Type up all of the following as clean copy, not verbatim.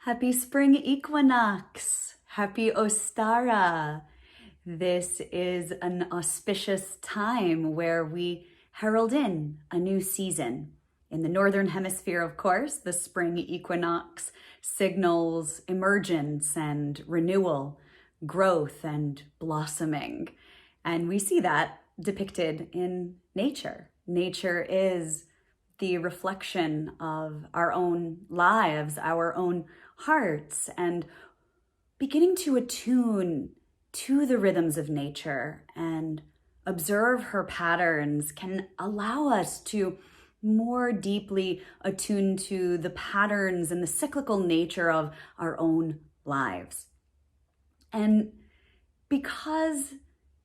Happy spring equinox. Happy Ostara. This is an auspicious time where we herald in a new season. In the Northern Hemisphere, of course, the spring equinox signals emergence and renewal, growth and blossoming. And we see that depicted in nature. Nature is the reflection of our own lives, our own hearts, and beginning to attune to the rhythms of nature and observe her patterns can allow us to more deeply attune to the patterns and the cyclical nature of our own lives. And because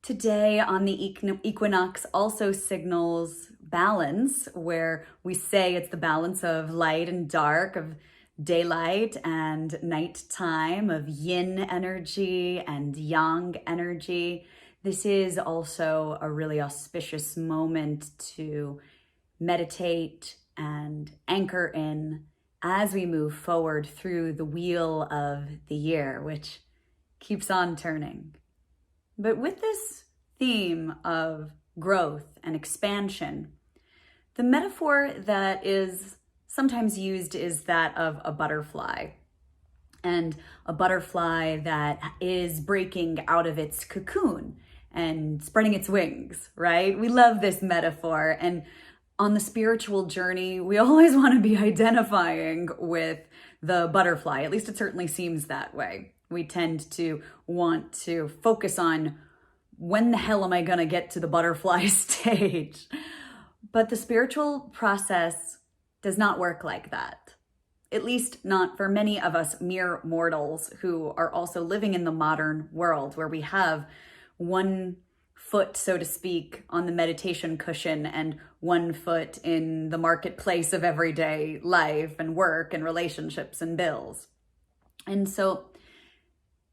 today on the equinox also signals balance, where we say it's the balance of light and dark, of daylight and nighttime, of yin energy and yang energy. This is also a really auspicious moment to meditate and anchor in as we move forward through the wheel of the year, which keeps on turning. But with this theme of growth and expansion, the metaphor that is sometimes used is that of a butterfly, and a butterfly that is breaking out of its cocoon and spreading its wings, right? We love this metaphor. And on the spiritual journey, we always want to be identifying with the butterfly. At least it certainly seems that way. We tend to want to focus on when the hell am I going to get to the butterfly stage? But the spiritual process does not work like that. At least not for many of us mere mortals who are also living in the modern world, where we have one foot, so to speak, on the meditation cushion and one foot in the marketplace of everyday life and work and relationships and bills. And so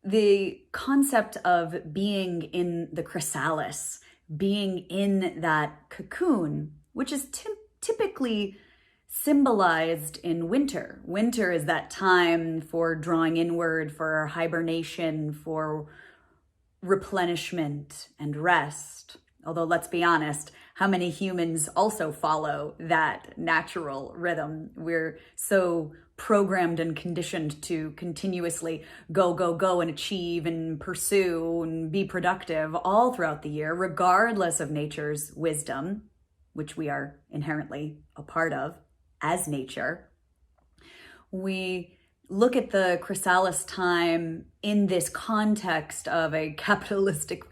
the concept of being in the chrysalis, being in that cocoon, which is typically symbolized in winter. Winter is that time for drawing inward, for hibernation, for replenishment and rest. Although, let's be honest, how many humans also follow that natural rhythm? We're so programmed and conditioned to continuously go, and achieve and pursue and be productive all throughout the year, regardless of nature's wisdom, which we are inherently a part of as nature. We look at the chrysalis time in this context of a capitalistic,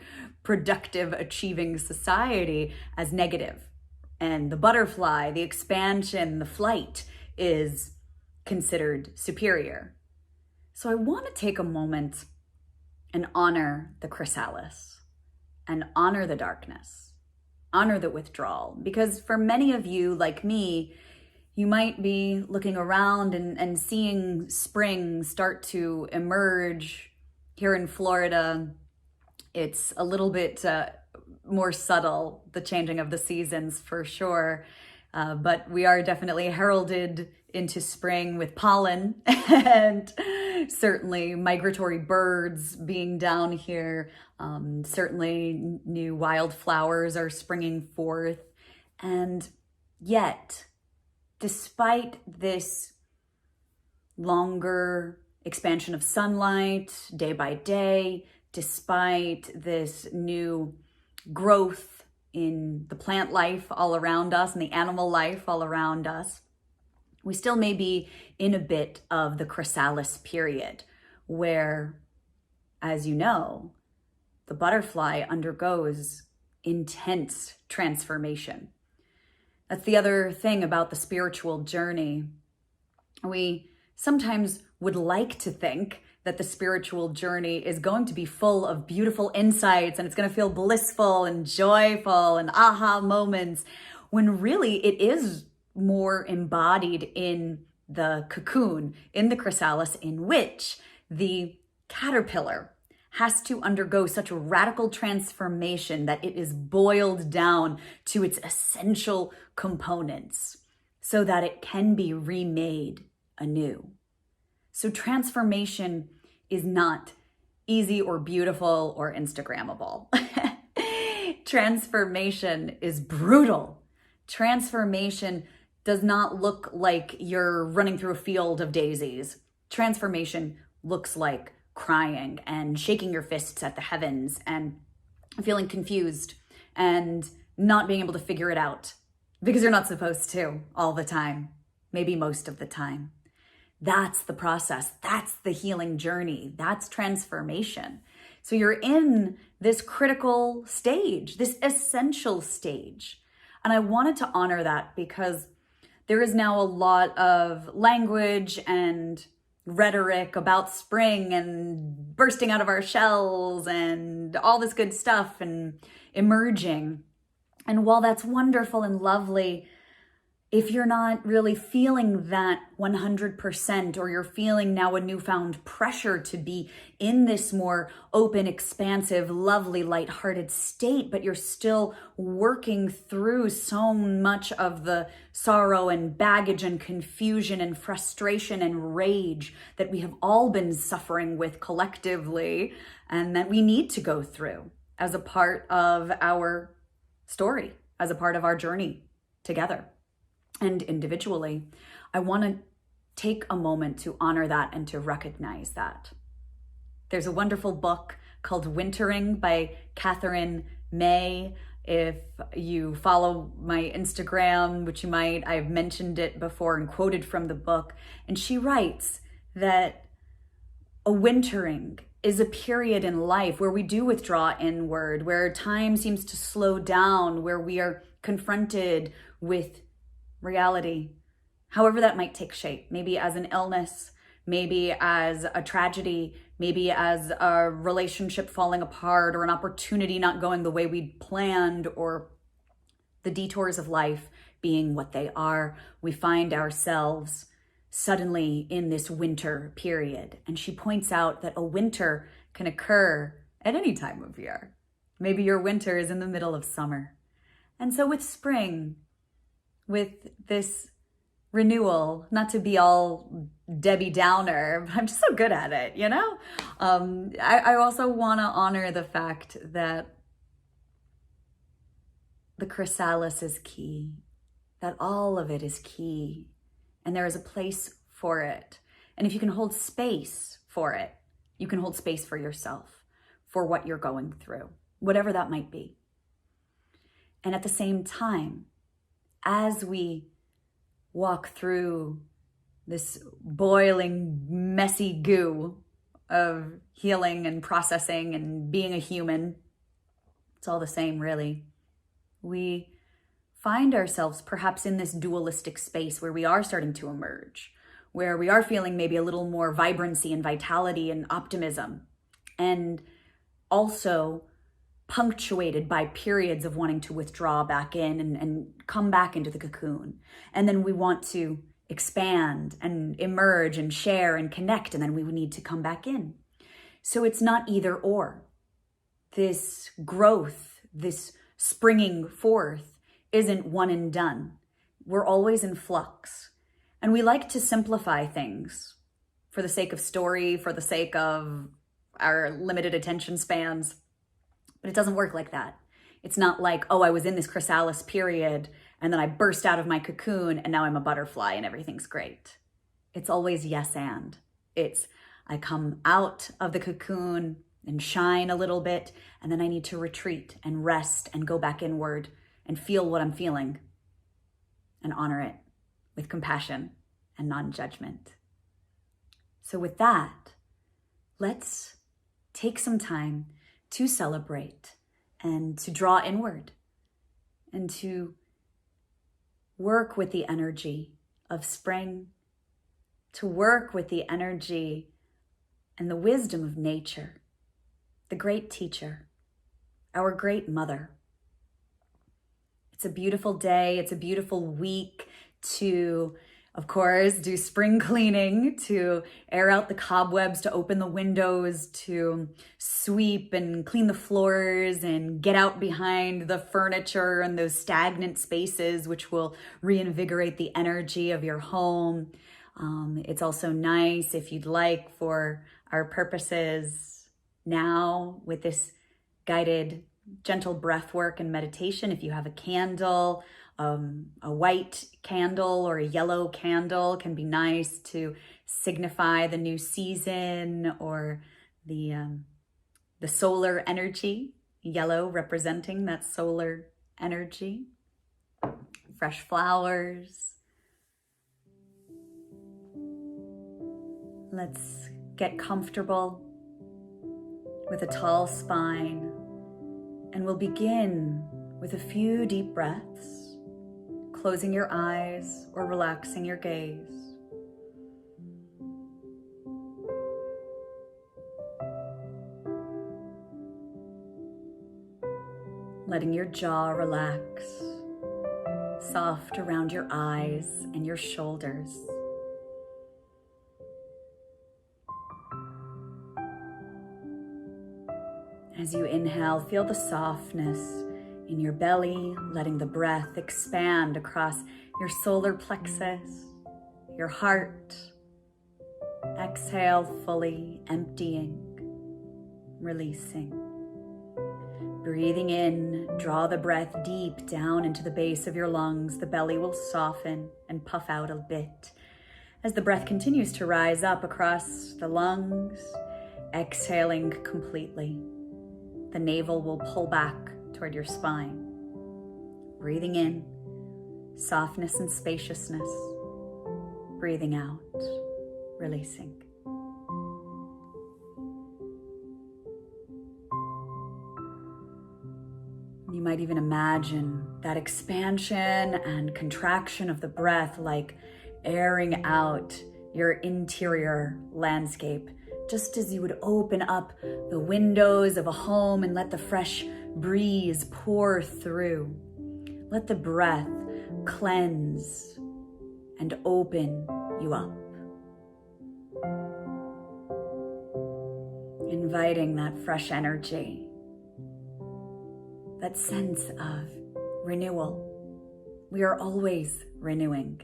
productive, achieving society as negative. And the butterfly, the expansion, the flight is considered superior. So I want to take a moment and honor the chrysalis and honor the darkness, honor the withdrawal. Because for many of you, like me, you might be looking around and seeing spring start to emerge. Here in Florida, it's a little bit more subtle, the changing of the seasons for sure. But we are definitely heralded into spring with pollen and certainly migratory birds being down here. Certainly new wildflowers are springing forth. And yet, despite this longer expansion of sunlight day by day, despite this new growth in the plant life all around us and the animal life all around us, we still may be in a bit of the chrysalis period where, as you know, the butterfly undergoes intense transformation. That's the other thing about the spiritual journey. We sometimes would like to think that the spiritual journey is going to be full of beautiful insights and it's going to feel blissful and joyful and aha moments, when really it is more embodied in the cocoon, in the chrysalis, in which the caterpillar has to undergo such a radical transformation that it is boiled down to its essential components so that it can be remade anew. So transformation is not easy or beautiful or Instagrammable. Transformation is brutal. Transformation does not look like you're running through a field of daisies. Transformation looks like crying and shaking your fists at the heavens and feeling confused and not being able to figure it out because you're not supposed to all the time, maybe most of the time. That's the process. That's the healing journey. That's transformation. So you're in this critical stage, this essential stage. And I wanted to honor that because there is now a lot of language and rhetoric about spring and bursting out of our shells and all this good stuff and emerging. And while that's wonderful and lovely, if you're not really feeling that 100%, or you're feeling now a newfound pressure to be in this more open, expansive, lovely, lighthearted state, but you're still working through so much of the sorrow and baggage and confusion and frustration and rage that we have all been suffering with collectively and that we need to go through as a part of our story, as a part of our journey together. And individually, I want to take a moment to honor that and to recognize that. There's a wonderful book called Wintering by Catherine May. If you follow my Instagram, which you might, I've mentioned it before and quoted from the book. And she writes that a wintering is a period in life where we do withdraw inward, where time seems to slow down, where we are confronted with reality, however that might take shape, maybe as an illness, maybe as a tragedy, maybe as a relationship falling apart or an opportunity not going the way we'd planned, or the detours of life being what they are. We find ourselves suddenly in this winter period. And she points out that a winter can occur at any time of year. Maybe your winter is in the middle of summer. And so with spring, with this renewal, not to be all Debbie Downer, but I'm just so good at it, you know? I also want to honor the fact that the chrysalis is key, that all of it is key, and there is a place for it. And if you can hold space for it, you can hold space for yourself, for what you're going through, whatever that might be. And at the same time, as we walk through this boiling, messy goo of healing and processing and being a human, it's all the same, really. We find ourselves perhaps in this dualistic space where we are starting to emerge, where we are feeling maybe a little more vibrancy and vitality and optimism, and also punctuated by periods of wanting to withdraw back in and come back into the cocoon. And then we want to expand and emerge and share and connect, and then we need to come back in. So it's not either or. This growth, this springing forth isn't one and done. We're always in flux. And we like to simplify things for the sake of story, for the sake of our limited attention spans. But it doesn't work like that. It's not like, oh, I was in this chrysalis period and then I burst out of my cocoon and now I'm a butterfly and everything's great. It's always yes and. It's I come out of the cocoon and shine a little bit, and then I need to retreat and rest and go back inward and feel what I'm feeling and honor it with compassion and non-judgment. So with that, let's take some time to celebrate and to draw inward and to work with the energy of spring, to work with the energy and the wisdom of nature, the great teacher, our great mother. It's a beautiful day. It's a beautiful week to, of course, do spring cleaning, to air out the cobwebs, to open the windows, to sweep and clean the floors and get out behind the furniture and those stagnant spaces, which will reinvigorate the energy of your home. It's also nice if you'd like, for our purposes now, with this guided gentle breath work and meditation, if you have a candle, a white candle or a yellow candle can be nice to signify the new season or the solar energy. Yellow representing that solar energy. Fresh flowers. Let's get comfortable with a tall spine, and we'll begin with a few deep breaths, closing your eyes or relaxing your gaze. Letting your jaw relax, soft around your eyes and your shoulders. As you inhale, feel the softness in your belly, letting the breath expand across your solar plexus, your heart. Exhale fully, emptying, releasing. Breathing in, draw the breath deep down into the base of your lungs. The belly will soften and puff out a bit. As the breath continues to rise up across the lungs, exhaling completely, the navel will pull back toward your spine. Breathing in, softness and spaciousness. Breathing out, releasing. You might even imagine that expansion and contraction of the breath like airing out your interior landscape, just as you would open up the windows of a home and let the fresh breeze pour through. Let the breath cleanse and open you up. Inviting that fresh energy, that sense of renewal. We are always renewing.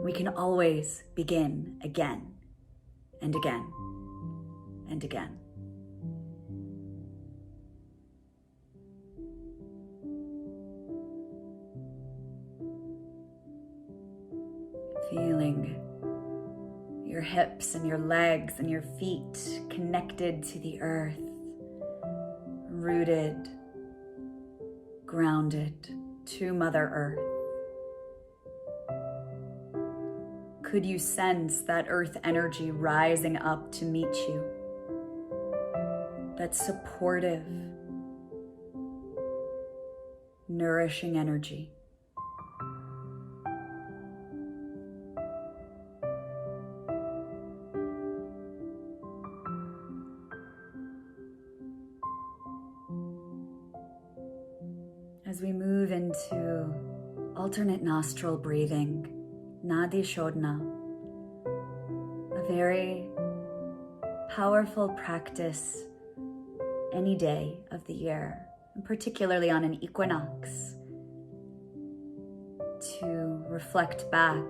We can always begin again and again and again. Feeling your hips and your legs and your feet connected to the earth, rooted, grounded to Mother Earth. Could you sense that earth energy rising up to meet you? That supportive, nourishing energy. As we move into alternate nostril breathing, Nadi Shodhana, a very powerful practice any day of the year, and particularly on an equinox, to reflect back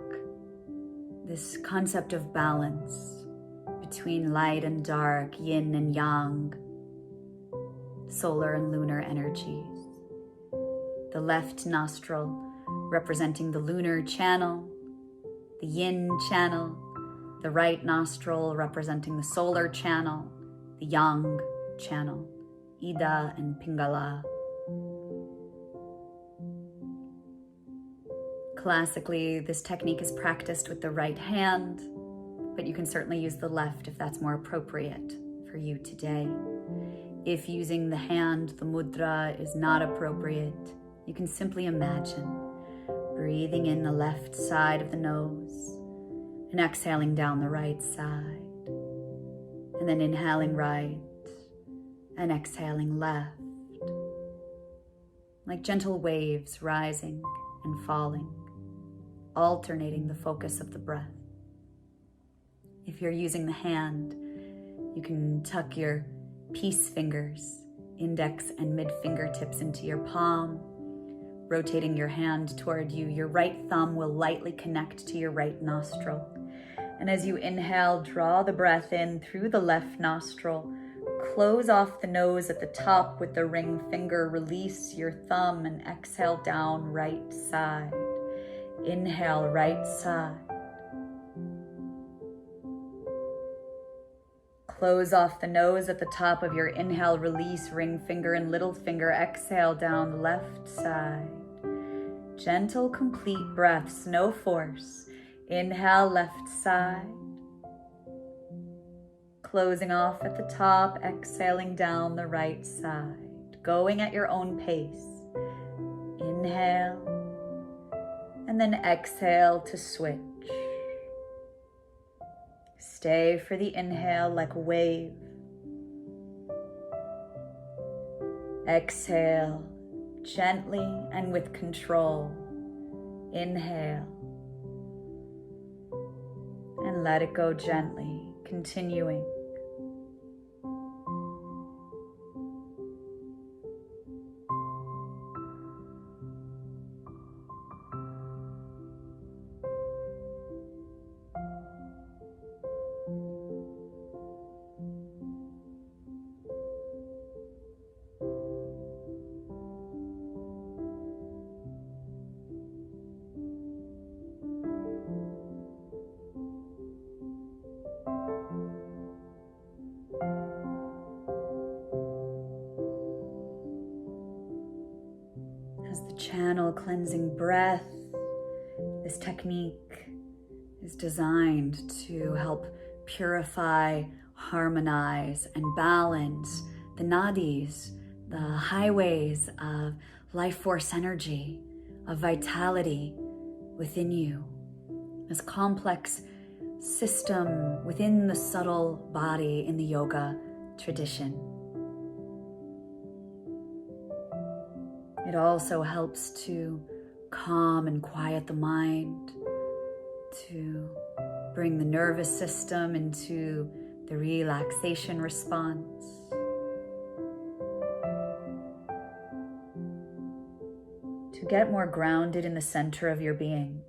this concept of balance between light and dark, yin and yang, solar and lunar energies. The left nostril representing the lunar channel, the yin channel, the right nostril representing the solar channel, the yang channel, Ida and Pingala. Classically, this technique is practiced with the right hand, but you can certainly use the left if that's more appropriate for you today. If using the hand, the mudra, is not appropriate, you can simply imagine breathing in the left side of the nose and exhaling down the right side, and then inhaling right and exhaling left, like gentle waves rising and falling, alternating the focus of the breath. If you're using the hand, you can tuck your peace fingers, index and mid fingertips into your palm, rotating your hand toward you. Your right thumb will lightly connect to your right nostril. And as you inhale, draw the breath in through the left nostril. Close off the nose at the top with the ring finger. Release your thumb and exhale down right side. Inhale, right side. Close off the nose at the top of your inhale. Release ring finger and little finger. Exhale down the left side. Gentle, complete breaths, no force. Inhale, left side. Closing off at the top, exhaling down the right side. Going at your own pace. Inhale, and then exhale to switch. Stay for the inhale like a wave. Exhale, gently and with control. Inhale. And let it go gently, continuing. As the channel cleansing breath, this technique is designed to help purify, harmonize, and balance the nadis, the highways of life force energy, of vitality within you. This complex system within the subtle body in the yoga tradition. It also helps to calm and quiet the mind, to bring the nervous system into the relaxation response. To get more grounded in the center of your being.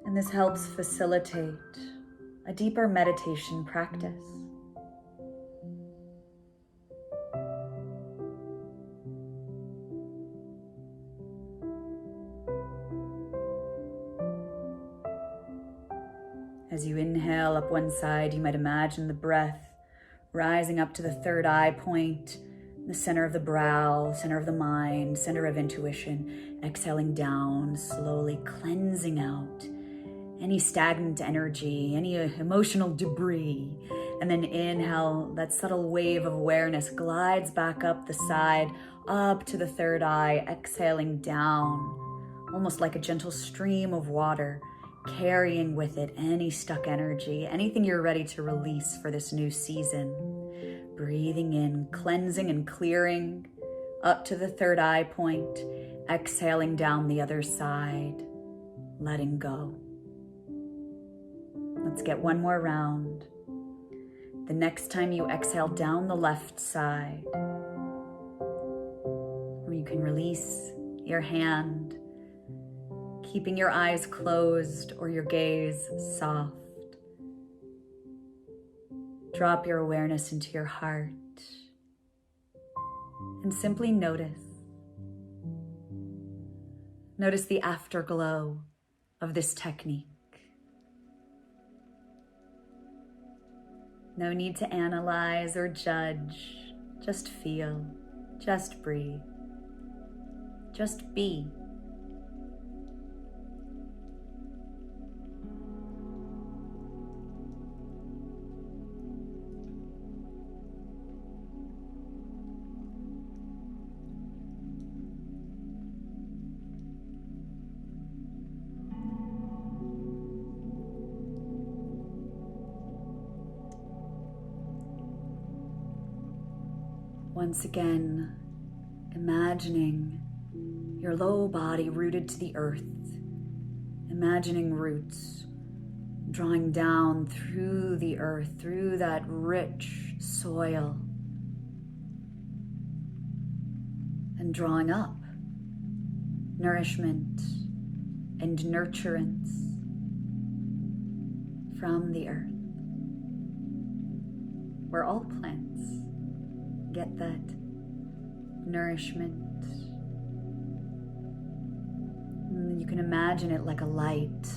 And this helps facilitate a deeper meditation practice. As you inhale up one side, you might imagine the breath rising up to the third eye point, the center of the brow, center of the mind, center of intuition. Exhaling down, slowly cleansing out any stagnant energy, any emotional debris. And then inhale, that subtle wave of awareness glides back up the side, up to the third eye, exhaling down, almost like a gentle stream of water, carrying with it any stuck energy, anything you're ready to release for this new season. Breathing in, cleansing and clearing up to the third eye point, exhaling down the other side, letting go. Let's get one more round. The next time you exhale down the left side, or you can release your hand, keeping your eyes closed or your gaze soft. Drop your awareness into your heart and simply notice. Notice the afterglow of this technique. No need to analyze or judge. Just feel, just breathe, just be. Once again, imagining your low body rooted to the earth, imagining roots drawing down through the earth, through that rich soil, and drawing up nourishment and nurturance from the earth, where all plants get that nourishment. And you can imagine it like a light.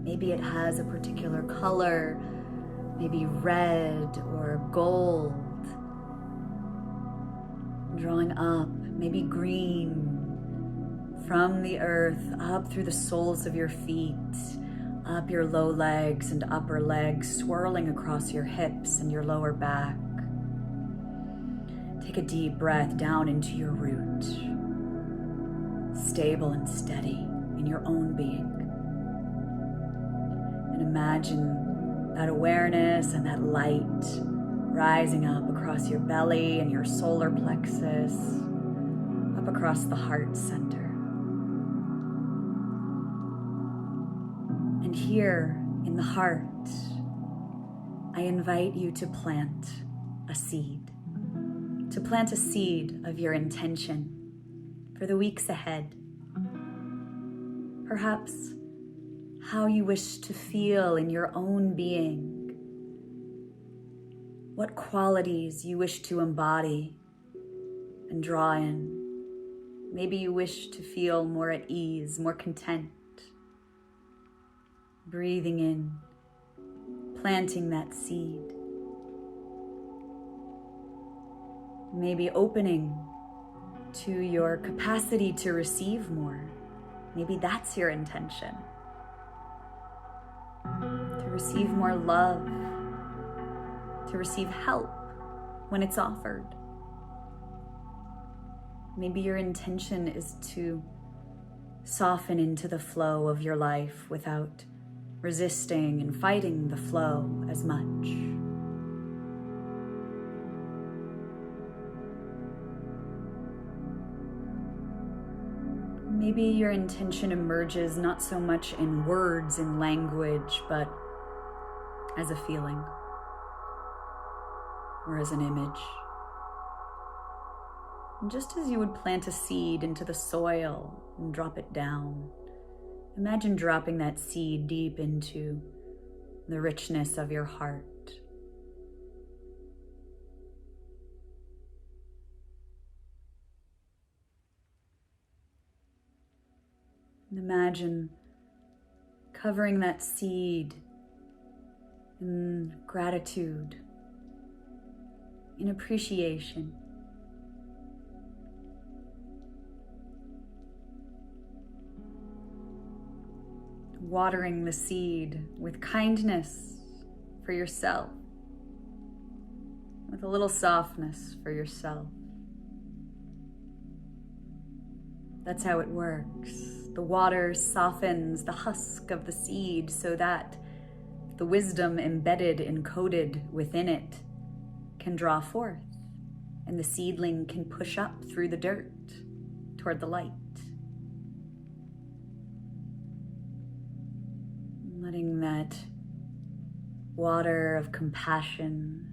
Maybe it has a particular color, maybe red or gold, drawing up, maybe green, from the earth up through the soles of your feet, up your low legs and upper legs, swirling across your hips and your lower back. Take a deep breath down into your root, stable and steady in your own being. And imagine that awareness and that light rising up across your belly and your solar plexus, up across the heart center. And here in the heart, I invite you to plant a seed. To plant a seed of your intention for the weeks ahead. Perhaps how you wish to feel in your own being. What qualities you wish to embody and draw in. Maybe you wish to feel more at ease, more content. Breathing in, planting that seed. Maybe opening to your capacity to receive more. Maybe that's your intention. To receive more love, to receive help when it's offered. Maybe your intention is to soften into the flow of your life without resisting and fighting the flow as much. Maybe your intention emerges not so much in words and language, but as a feeling or as an image. And just as you would plant a seed into the soil and drop it down, imagine dropping that seed deep into the richness of your heart. And imagine covering that seed in gratitude, in appreciation. Watering the seed with kindness for yourself, with a little softness for yourself. That's how it works. The water softens the husk of the seed so that the wisdom embedded, encoded within it can draw forth, and the seedling can push up through the dirt toward the light. Letting that water of compassion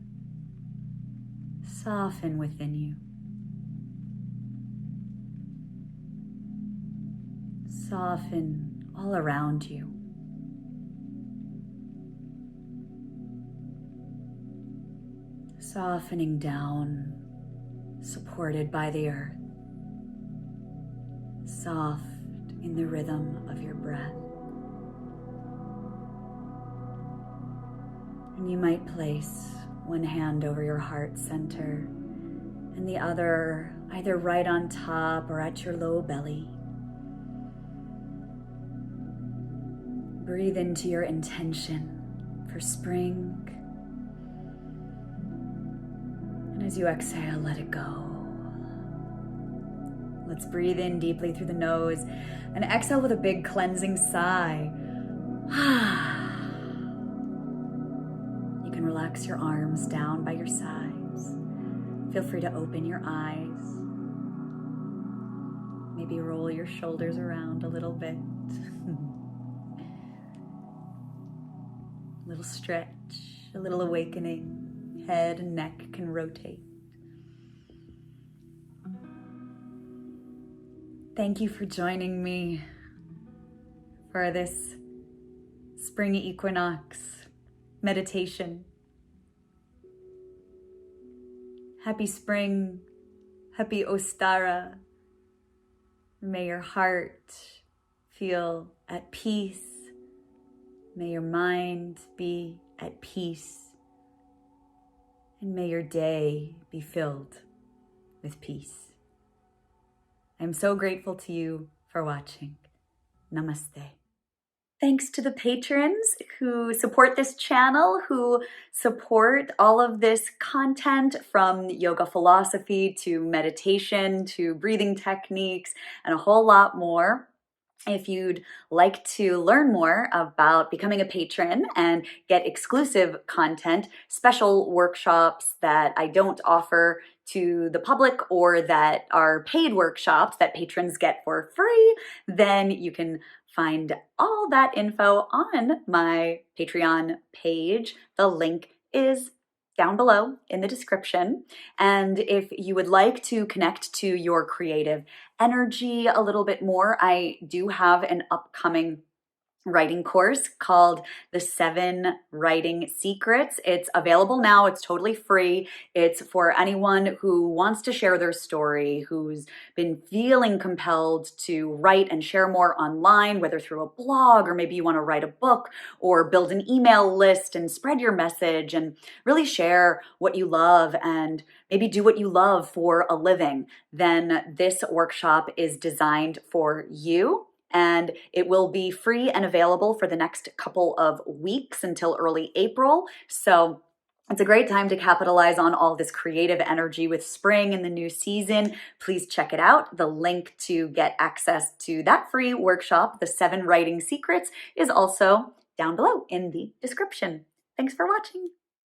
soften within you. Soften all around you. Softening down, supported by the earth. Soft in the rhythm of your breath. And you might place one hand over your heart center and the other either right on top or at your low belly. Breathe into your intention for spring. And as you exhale, let it go. Let's breathe in deeply through the nose and exhale with a big cleansing sigh. You can relax your arms down by your sides. Feel free to open your eyes. Maybe roll your shoulders around a little bit. A little stretch, a little awakening. Head and neck can rotate. Thank you for joining me for this spring equinox meditation. Happy spring, happy Ostara. May your heart feel at peace. May your mind be at peace. And may your day be filled with peace. I'm so grateful to you for watching. Namaste. Thanks to the patrons who support this channel, who support all of this content, from yoga philosophy to meditation to breathing techniques and a whole lot more. If you'd like to learn more about becoming a patron and get exclusive content, special workshops that I don't offer to the public or that are paid workshops that patrons get for free, then you can find all that info on my Patreon page. The link is down below in the description. And if you would like to connect to your creative energy a little bit more, I do have an upcoming writing course called The 7 Writing Secrets. It's available now. It's totally free. It's for anyone who wants to share their story, who's been feeling compelled to write and share more online, whether through a blog, or maybe you want to write a book or build an email list and spread your message and really share what you love and maybe do what you love for a living. Then this workshop is designed for you. And it will be free and available for the next couple of weeks until early April. So it's a great time to capitalize on all this creative energy with spring and the new season. Please check it out. The link to get access to that free workshop, The 7 Writing Secrets, is also down below in the description. Thanks for watching.